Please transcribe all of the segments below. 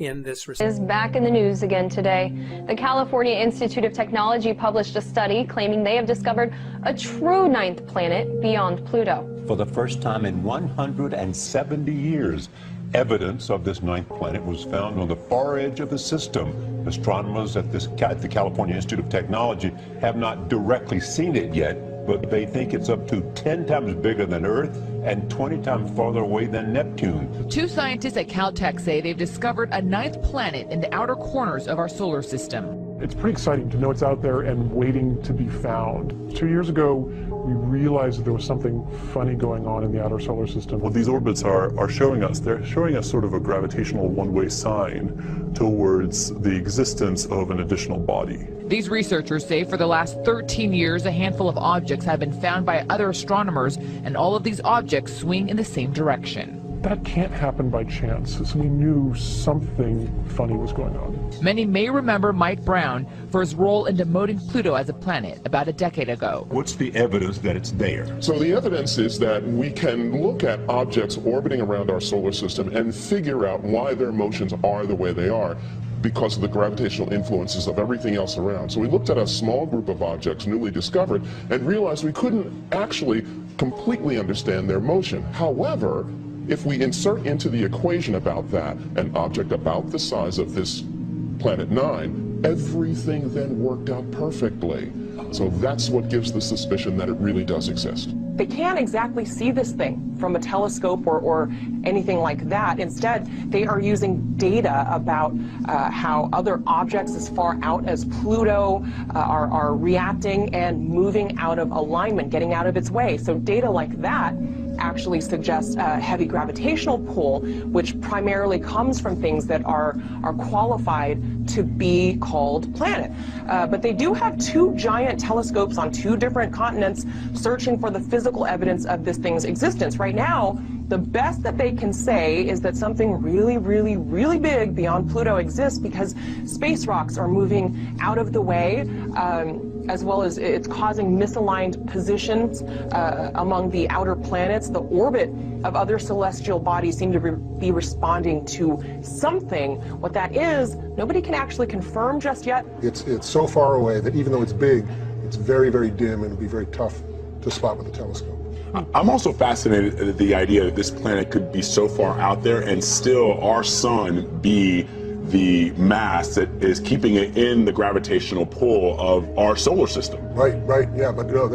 in this research. Is back in the news again today. The California Institute of Technology published a study claiming they have discovered a true ninth planet beyond Pluto. For the first time in 170 years, evidence of this ninth planet was found on the far edge of the system. Astronomers at the California Institute of Technology have not directly seen it yet, but they think it's up to 10 times bigger than Earth and 20 times farther away than Neptune. Two scientists at Caltech say they've discovered a ninth planet in the outer corners of our solar system. It's pretty exciting to know it's out there and waiting to be found. 2 years ago, we realized that there was something funny going on in the outer solar system. What these orbits are showing us, they're showing us sort of a gravitational one-way sign towards the existence of an additional body. These researchers say for the last 13 years, a handful of objects have been found by other astronomers, and all of these objects swing in the same direction. That can't happen by chance, so we knew something funny was going on. Many may remember Mike Brown for his role in demoting Pluto as a planet about a decade ago. What's the evidence that it's there? So the evidence is that we can look at objects orbiting around our solar system and figure out why their motions are the way they are, because of the gravitational influences of everything else around. So we looked at a small group of objects newly discovered and realized we couldn't actually completely understand their motion. However, if we insert into the equation about that an object about the size of this Planet 9, everything then worked out perfectly. So that's what gives the suspicion that it really does exist. They can't exactly see this thing from a telescope or anything like that. Instead, they are using data about how other objects as far out as Pluto are reacting and moving out of alignment, getting out of its way. So data like that actually suggests a heavy gravitational pull, which primarily comes from things that are qualified to be called planet. But they do have two giant telescopes on two different continents searching for the physical evidence of this thing's existence. Right now, the best that they can say is that something really, really, really big beyond Pluto exists because space rocks are moving out of the way, as well as it's causing misaligned positions among the outer planets. The orbit of other celestial bodies seem to be responding to something. What that is, nobody can actually confirm just yet. It's so far away that even though it's big, it's very, very dim and it'll be very tough to spot with a telescope. I'm also fascinated at the idea that this planet could be so far out there and still our sun be the mass that is keeping it in the gravitational pull of our solar system. Right, yeah, but no,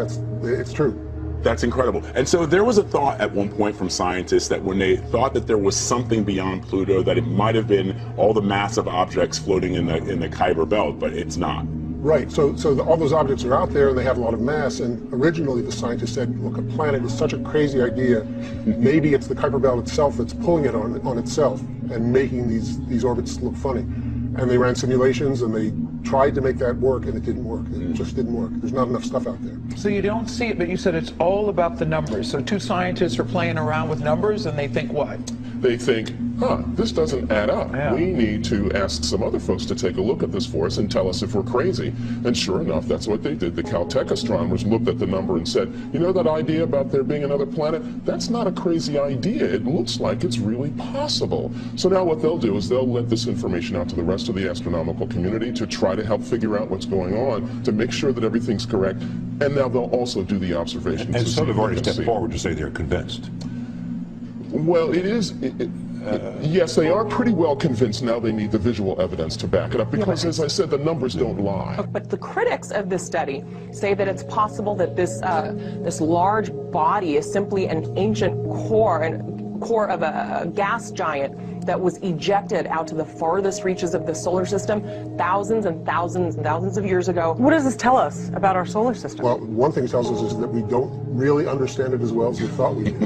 it's true. That's incredible. And so there was a thought at one point from scientists that when they thought that there was something beyond Pluto, that it might have been all the massive objects floating in the Kuiper Belt, but it's not. Right, so all those objects are out there and they have a lot of mass, and originally the scientists said, look, a planet is such a crazy idea, maybe it's the Kuiper Belt itself that's pulling it on itself and making these orbits look funny. And they ran simulations and they tried to make that work and it didn't work. It just didn't work. There's not enough stuff out there. So you don't see it, but you said it's all about the numbers. So two scientists are playing around with numbers and they think what? They think, this doesn't add up. Yeah. We need to ask some other folks to take a look at this for us and tell us if we're crazy. And sure enough, that's what they did. The Caltech astronomers looked at the number and said, you know that idea about there being another planet? That's not a crazy idea. It looks like it's really possible. So now what they'll do is they'll let this information out to the rest of the astronomical community to try to help figure out what's going on, to make sure that everything's correct. And now they'll also do the observations. And some have already stepped forward to say they're convinced. Well, yes, they are pretty well convinced now they need the visual evidence to back it up because, as I said, the numbers don't lie. But the critics of this study say that it's possible that this large body is simply an ancient core of a gas giant that was ejected out to the farthest reaches of the solar system thousands and thousands and thousands of years ago. What does this tell us about our solar system? Well, one thing it tells us is that we don't really understand it as well as we thought we did.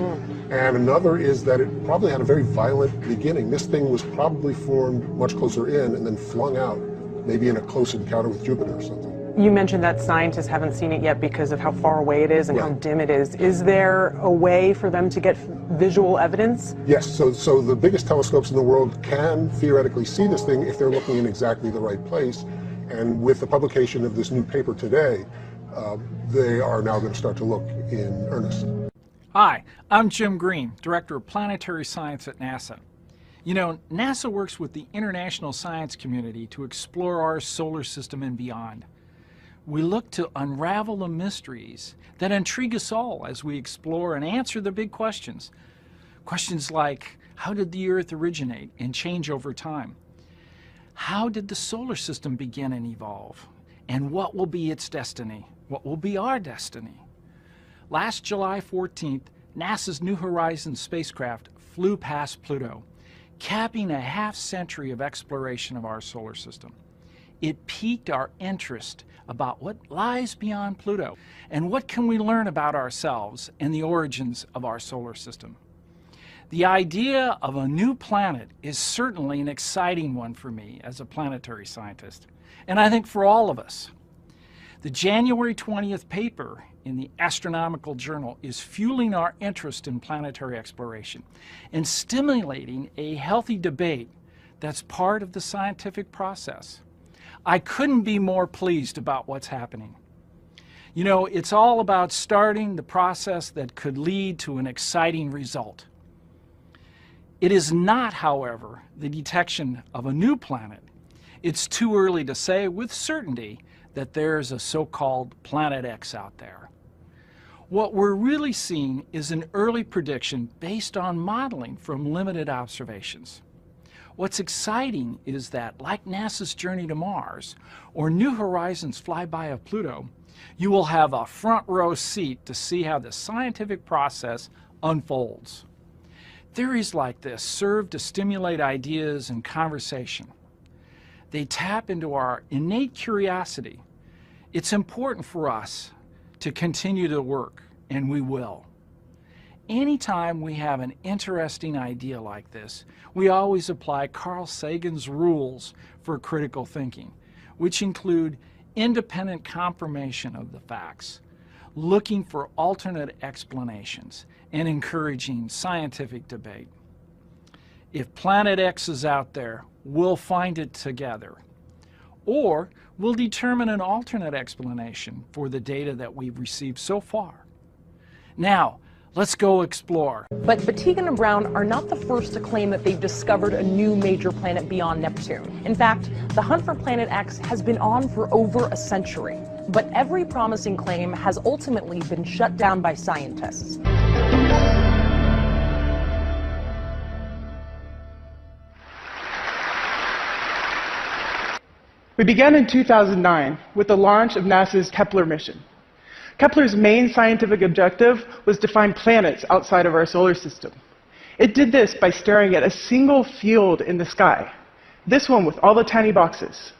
And another is that it probably had a very violent beginning. This thing was probably formed much closer in and then flung out, maybe in a close encounter with Jupiter or something. You mentioned that scientists haven't seen it yet because of how far away it is and how dim it is. Is there a way for them to get visual evidence? Yes, so the biggest telescopes in the world can theoretically see this thing if they're looking in exactly the right place. And with the publication of this new paper today, they are now going to start to look in earnest. Hi, I'm Jim Green, Director of Planetary Science at NASA. You know, NASA works with the international science community to explore our solar system and beyond. We look to unravel the mysteries that intrigue us all as we explore and answer the big questions. Questions like, how did the Earth originate and change over time? How did the solar system begin and evolve? And what will be its destiny? What will be our destiny? Last July 14th, NASA's New Horizons spacecraft flew past Pluto, capping a half-century of exploration of our solar system. It piqued our interest about what lies beyond Pluto and what can we learn about ourselves and the origins of our solar system. The idea of a new planet is certainly an exciting one for me as a planetary scientist, and I think for all of us. The January 20th paper in the Astronomical Journal is fueling our interest in planetary exploration and stimulating a healthy debate that's part of the scientific process. I couldn't be more pleased about what's happening. You know, it's all about starting the process that could lead to an exciting result. It is not, however, the detection of a new planet. It's too early to say with certainty that there's a so-called Planet X out there. What we're really seeing is an early prediction based on modeling from limited observations. What's exciting is that, like NASA's journey to Mars or New Horizons flyby of Pluto, you will have a front row seat to see how the scientific process unfolds. Theories like this serve to stimulate ideas and conversation. They tap into our innate curiosity. It's important for us to continue to work, and we will. Anytime we have an interesting idea like this, we always apply Carl Sagan's rules for critical thinking, which include independent confirmation of the facts, looking for alternate explanations, and encouraging scientific debate. If Planet X is out there, we'll find it together. Or we'll determine an alternate explanation for the data that we've received so far. Now, let's go explore. But Batigan and Brown are not the first to claim that they've discovered a new major planet beyond Neptune. In fact, the hunt for Planet X has been on for over a century. But every promising claim has ultimately been shut down by scientists. We began in 2009 with the launch of NASA's Kepler mission. Kepler's main scientific objective was to find planets outside of our solar system. It did this by staring at a single field in the sky, this one with all the tiny boxes.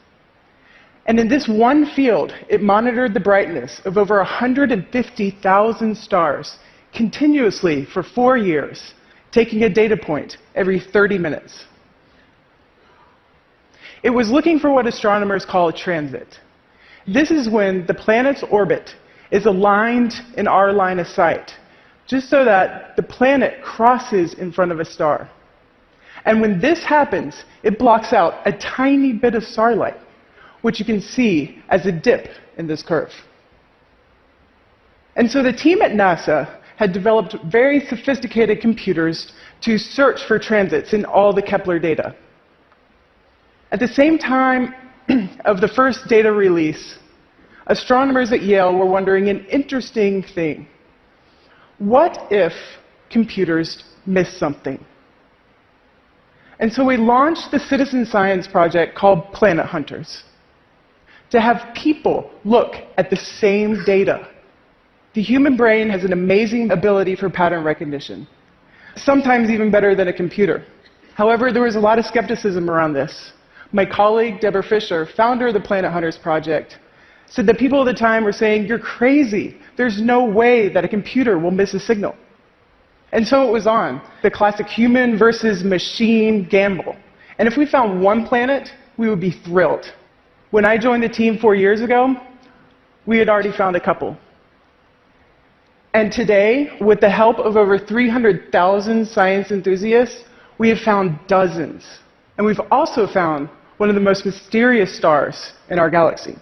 And in this one field, it monitored the brightness of over 150,000 stars continuously for 4 years, taking a data point every 30 minutes. It was looking for what astronomers call a transit. This is when the planet's orbit is aligned in our line of sight, just so that the planet crosses in front of a star. And when this happens, it blocks out a tiny bit of starlight, which you can see as a dip in this curve. And so the team at NASA had developed very sophisticated computers to search for transits in all the Kepler data. At the same time of the first data release, astronomers at Yale were wondering an interesting thing. What if computers miss something? And so we launched the citizen science project called Planet Hunters, to have people look at the same data. The human brain has an amazing ability for pattern recognition, sometimes even better than a computer. However, there was a lot of skepticism around this. My colleague, Deborah Fisher, founder of the Planet Hunters project, said that people at the time were saying, "You're crazy. There's no way that a computer will miss a signal." And so it was on, the classic human versus machine gamble. And if we found one planet, we would be thrilled. When I joined the team 4 years ago, we had already found a couple. And today, with the help of over 300,000 science enthusiasts, we have found dozens. And we've also found one of the most mysterious stars in our galaxy.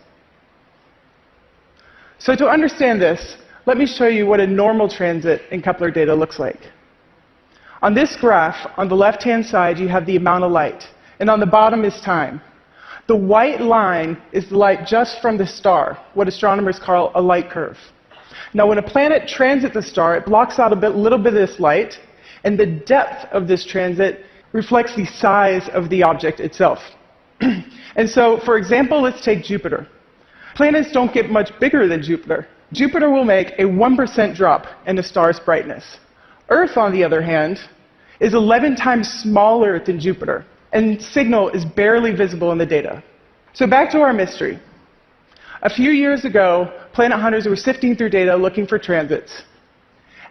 So to understand this, let me show you what a normal transit in Kepler data looks like. On this graph, on the left-hand side, you have the amount of light, and on the bottom is time. The white line is the light just from the star, what astronomers call a light curve. Now, when a planet transits a star, it blocks out a little bit of this light, and the depth of this transit reflects the size of the object itself. And so, for example, let's take Jupiter. Planets don't get much bigger than Jupiter. Jupiter will make a 1% drop in a star's brightness. Earth, on the other hand, is 11 times smaller than Jupiter, and signal is barely visible in the data. So back to our mystery. A few years ago, planet hunters were sifting through data looking for transits,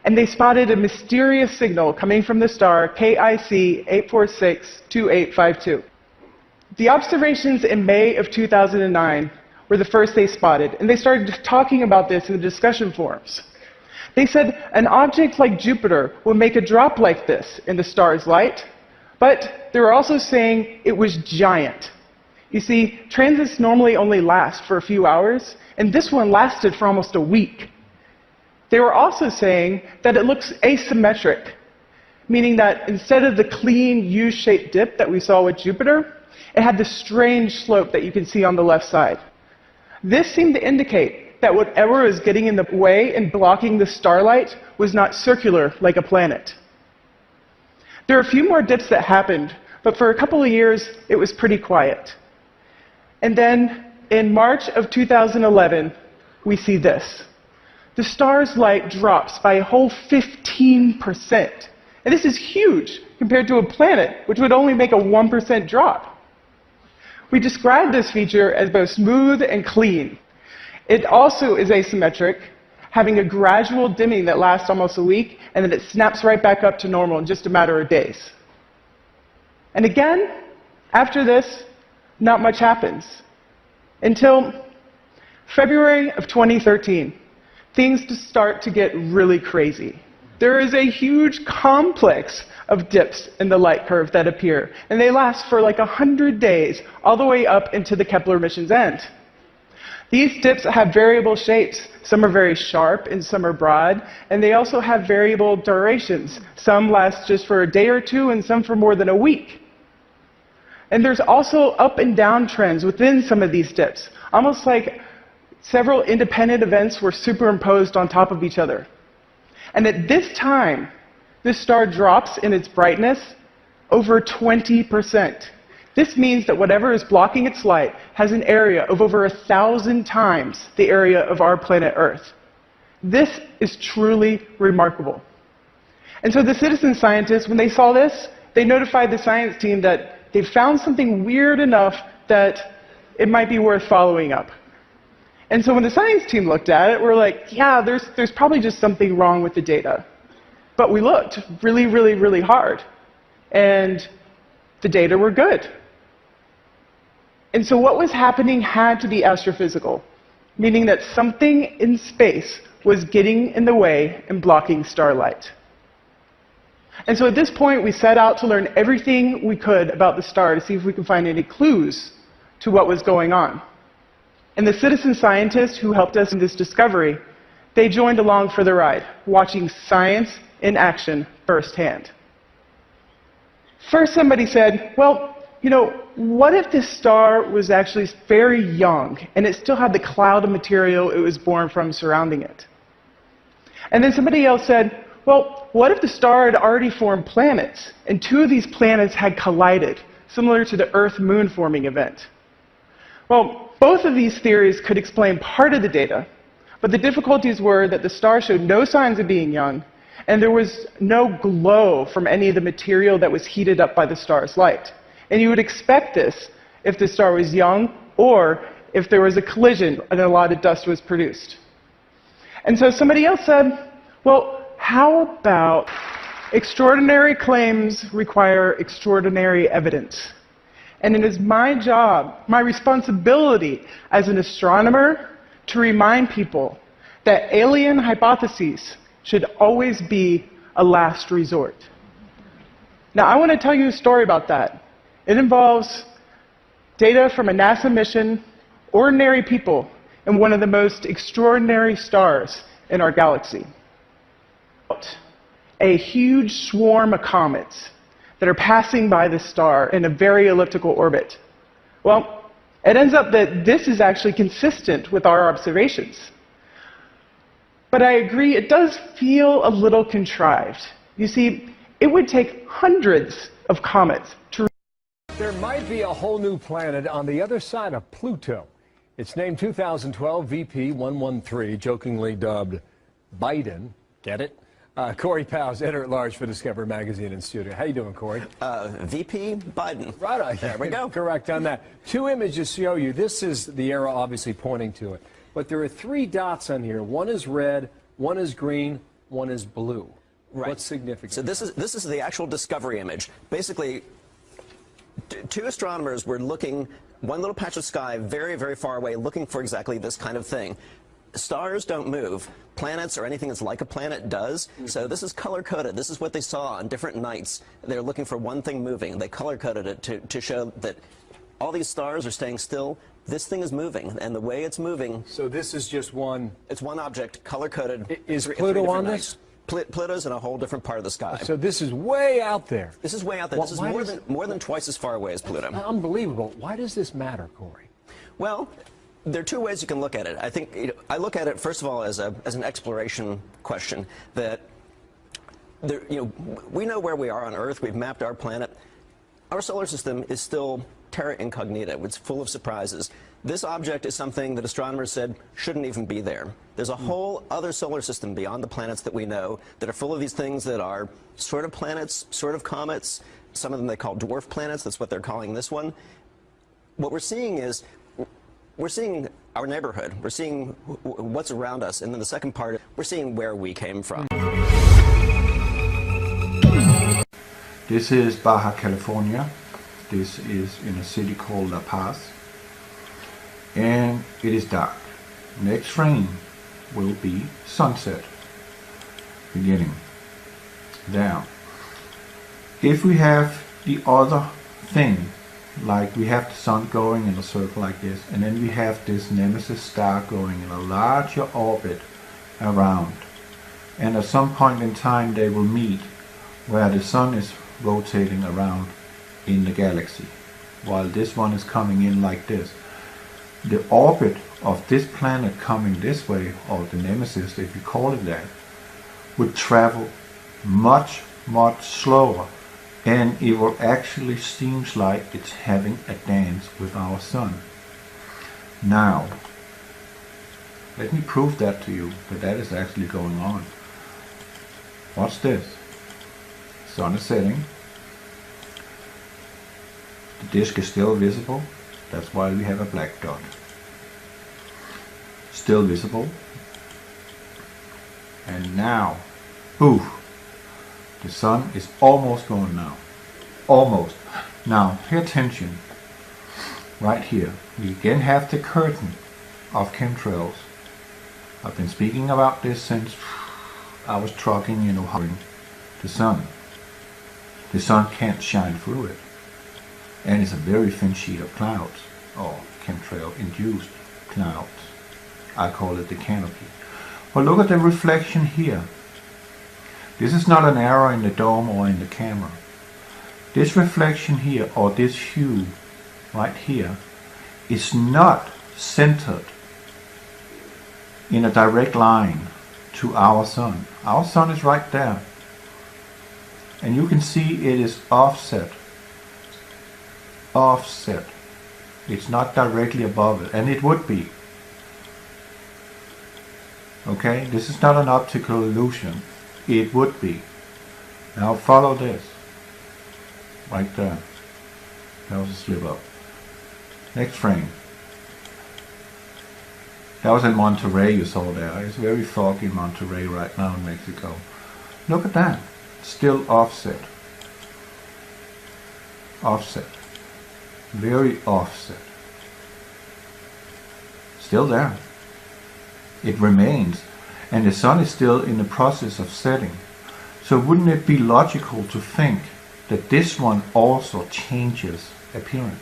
and they spotted a mysterious signal coming from the star KIC 8462852. The observations in May of 2009 were the first they spotted, and they started talking about this in the discussion forums. They said an object like Jupiter will make a drop like this in the star's light, but they were also saying it was giant. You see, transits normally only last for a few hours, and this one lasted for almost a week. They were also saying that it looks asymmetric, meaning that instead of the clean U-shaped dip that we saw with Jupiter, it had this strange slope that you can see on the left side. This seemed to indicate that whatever was getting in the way and blocking the starlight was not circular like a planet. There are a few more dips that happened, but for a couple of years, it was pretty quiet. And then, in March of 2011, we see this. The star's light drops by a whole 15%. And this is huge compared to a planet, which would only make a 1% drop. We describe this feature as both smooth and clean. It also is asymmetric, having a gradual dimming that lasts almost a week, and then it snaps right back up to normal in just a matter of days. And again, after this, not much happens. Until February of 2013, things start to get really crazy. There is a huge complex of dips in the light curve that appear, and they last for like 100 days, all the way up into the Kepler mission's end. These dips have variable shapes. Some are very sharp and some are broad, and they also have variable durations. Some last just for a day or two, and some for more than a week. And there's also up and down trends within some of these dips, almost like several independent events were superimposed on top of each other. And at this time, this star drops in its brightness over 20%. This means that whatever is blocking its light has an area of over 1,000 times the area of our planet Earth. This is truly remarkable. And so the citizen scientists, when they saw this, they notified the science team that they found something weird enough that it might be worth following up. And so when the science team looked at it, we're like, yeah, there's probably just something wrong with the data. But we looked really, really, really hard, and the data were good. And so what was happening had to be astrophysical, meaning that something in space was getting in the way and blocking starlight. And so at this point, we set out to learn everything we could about the star to see if we could find any clues to what was going on. And the citizen scientists who helped us in this discovery, they joined along for the ride, watching science in action firsthand. First, somebody said, well, you know, what if this star was actually very young and it still had the cloud of material it was born from surrounding it? And then somebody else said, well, what if the star had already formed planets and two of these planets had collided, similar to the Earth-Moon forming event? Well, both of these theories could explain part of the data, but the difficulties were that the star showed no signs of being young, and there was no glow from any of the material that was heated up by the star's light. And you would expect this if the star was young or if there was a collision and a lot of dust was produced. And so somebody else said, well, how about extraordinary claims require extraordinary evidence? And it is my job, my responsibility as an astronomer, to remind people that alien hypotheses should always be a last resort. Now, I want to tell you a story about that. It involves data from a NASA mission, ordinary people, and one of the most extraordinary stars in our galaxy. a huge swarm of comets that are passing by the star in a very elliptical orbit. Well, it ends up that this is actually consistent with our observations. But I agree, it does feel a little contrived. You see, it would take hundreds of comets to... There might be a whole new planet on the other side of Pluto. It's named 2012 VP113, jokingly dubbed Biden. Get it? Corey Powell's editor-at-large for Discover Magazine in studio. How you doing, Corey? VP Biden. Right on. There we go. Correct on that. Two images show you. This is the arrow obviously pointing to it. But there are three dots on here. One is red, one is green, one is blue. Right. What's significant? So this is the actual discovery image. Basically, two astronomers were looking, one little patch of sky very, very far away, looking for exactly this kind of thing. Stars don't move. Planets or anything that's like a planet does. So this is color-coded. This is what they saw on different nights. They're looking for one thing moving. They color-coded it to show that all these stars are staying still. This thing is moving, and the way it's moving... So this is just one... It's one object, color-coded. Is Pluto on this? Pluto's in a whole different part of the sky. So this is way out there. This is way out there. Well, this is more than twice as far away as Pluto. Unbelievable. Why does this matter, Corey? Well, there are two ways you can look at it. I think I look at it first of all as an exploration question. That we know where we are on Earth. We've mapped our planet. Our solar system is still terra incognita. It's full of surprises. This object is something that astronomers said shouldn't even be there. There's a whole other solar system beyond the planets that we know that are full of these things that are sort of planets, sort of comets. Some of them they call dwarf planets. That's what they're calling this one. What we're seeing is we're seeing our neighborhood. We're seeing what's around us. And then the second part, we're seeing where we came from. This is Baja California. This is in a city called La Paz. And it is dark. Next frame will be sunset. Beginning. Now, if we have the other thing, like we have the sun going in a circle like this, and then we have this nemesis star going in a larger orbit around, and at some point in time they will meet where the sun is rotating around in the galaxy, while this one is coming in like this. The orbit of this planet coming this way, or the nemesis, if you call it that, would travel much, much slower, and it will actually seems like it's having a dance with our sun. Now, let me prove that to you, that is actually going on. Watch this. Sun is setting. The disk is still visible. That's why we have a black dot. Still visible. And now, poof, the sun is almost gone now. Almost. Now, pay attention. Right here, we again have the curtain of chemtrails. I've been speaking about this since I was trucking, hovering the sun. The sun can't shine through it. And it's a very thin sheet of clouds, or chemtrail-induced clouds. I call it the canopy. But look at the reflection here. This is not an error in the dome or in the camera. This reflection here, or this hue right here, is not centered in a direct line to our sun. Our sun is right there. And you can see it is offset. Offset. It's not directly above it, and it would be. Okay, this is not an optical illusion. It would be. Now follow this. Right there. That was a slip up. Next frame. That was in Monterey you saw there. It's very foggy in Monterey right now in Mexico. Look at that. Still offset. Offset. Very offset. Still there. It remains. And the sun is still in the process of setting. So wouldn't it be logical to think that this one also changes appearance?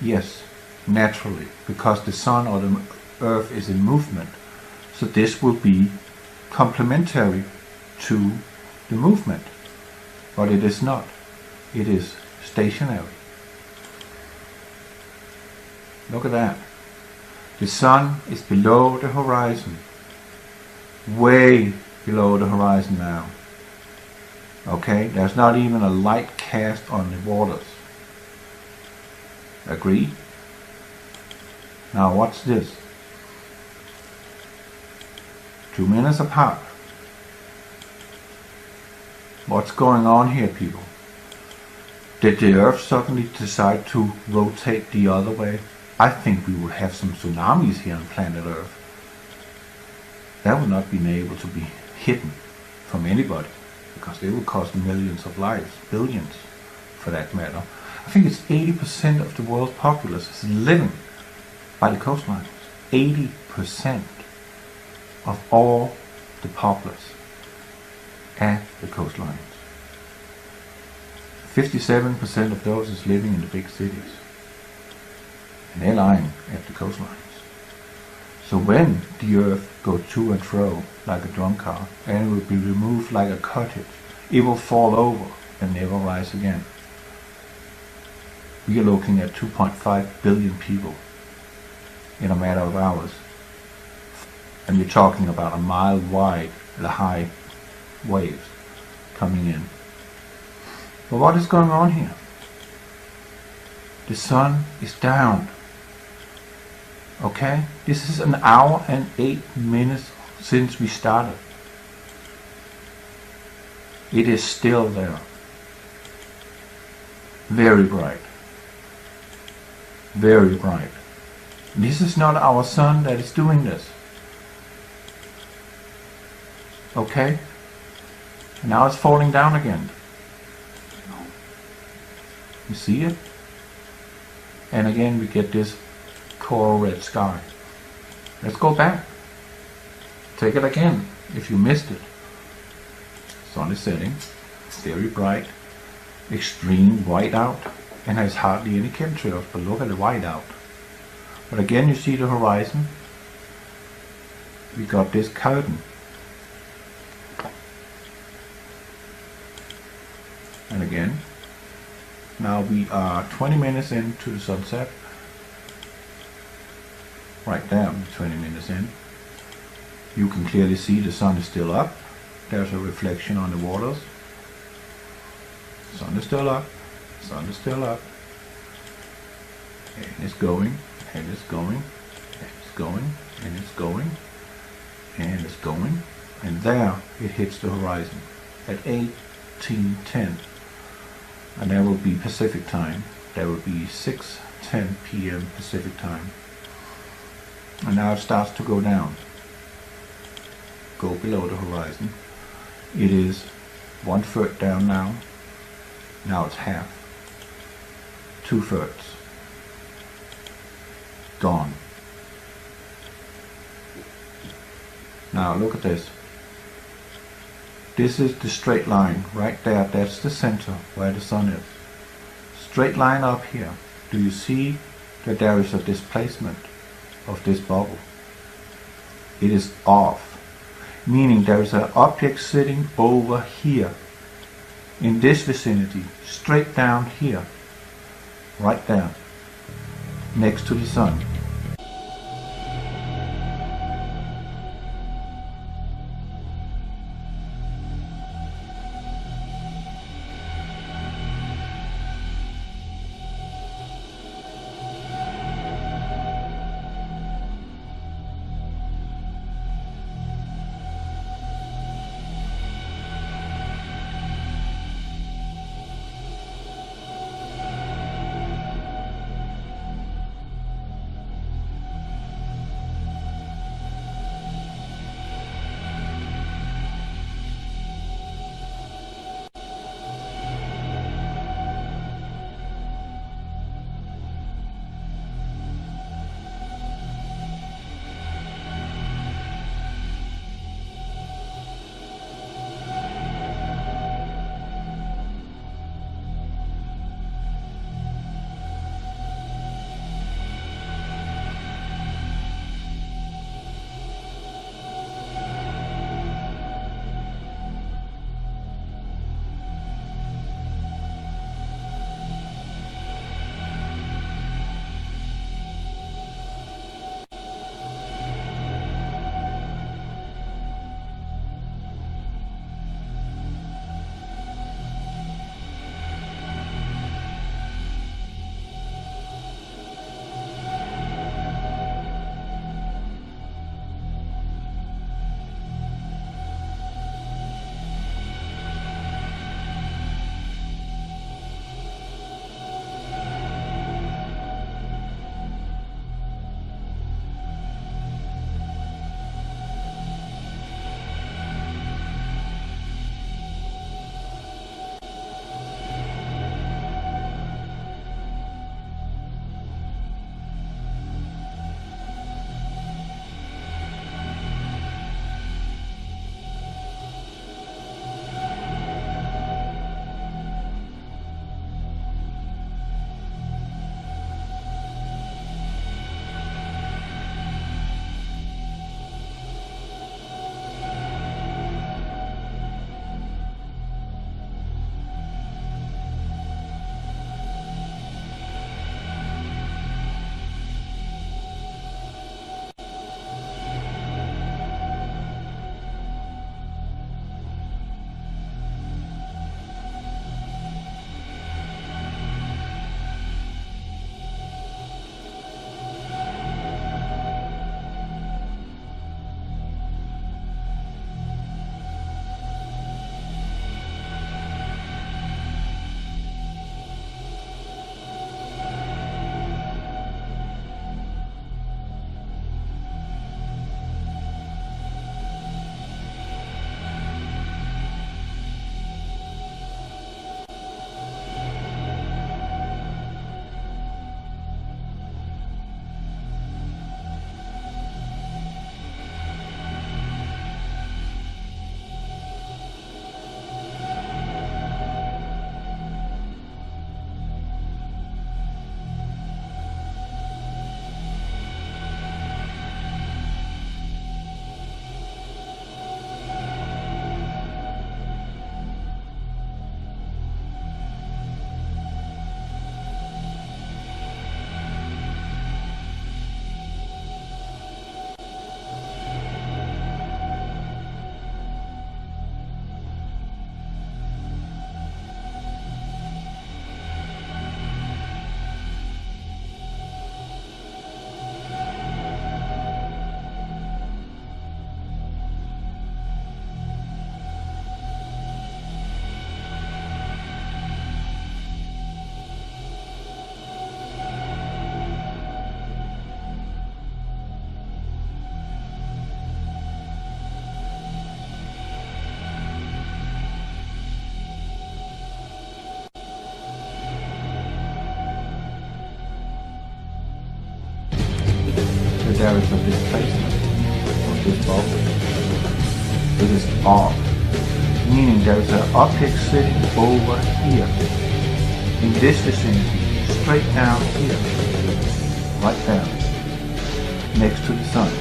Yes, naturally, because the sun or the earth is in movement. So this will be complementary to the movement, but it is not. It is stationary. Look at that. The sun is below the horizon, way below the horizon now. Okay, there's not even a light cast on the waters. Agree? Now watch this. 2 minutes apart. What's going on here, people? Did the Earth suddenly decide to rotate the other way? I think we would have some tsunamis here on planet Earth. That would not be able to be hidden from anybody, because they would cost millions of lives, billions for that matter. I think it's 80% of the world's populace is living by the coastlines. 80% of all the populace at the coastlines. 57% of those is living in the big cities. And they're lying at the coastlines. So when the Earth goes to and fro like a drum car, and it will be removed like a cottage, it will fall over and never rise again. We are looking at 2.5 billion people in a matter of hours. And you're talking about a mile wide, the high waves coming in. But what is going on here? The sun is down. Okay? This is an hour and 8 minutes since we started. It is still there. Very bright. Very bright. This is not our sun that is doing this. Okay? Now it's falling down again. You see it? And again we get this coral red sky. Let's go back. Take it again if you missed it. Sun is setting. Very bright. Extreme white out. And has hardly any chemtrails, but look at the white out. But again you see the horizon. We got this curtain. And again, now we are 20 minutes into the sunset. Right there, 20 minutes in. You can clearly see the sun is still up. There's a reflection on the waters. Sun is still up. Sun is still up. And it's going, and it's going, and it's going, and it's going, and it's going. And there it hits the horizon at 18:10. And that will be Pacific time. That will be 6:10 p.m. Pacific time. And now it starts to go down. Go below the horizon. It is 1/3 down now. Now it's half. 2/3. Gone. Now look at this. This is the straight line right there. That's the center where the sun is. Straight line up here. Do you see that there is a displacement of this bubble? It is off, meaning there is an object sitting over here in this vicinity, straight down here, right there, next to the sun. of the displacement of this bubble. It is arc, meaning there is an object sitting over here, in this vicinity, straight down here, right there, next to the sun.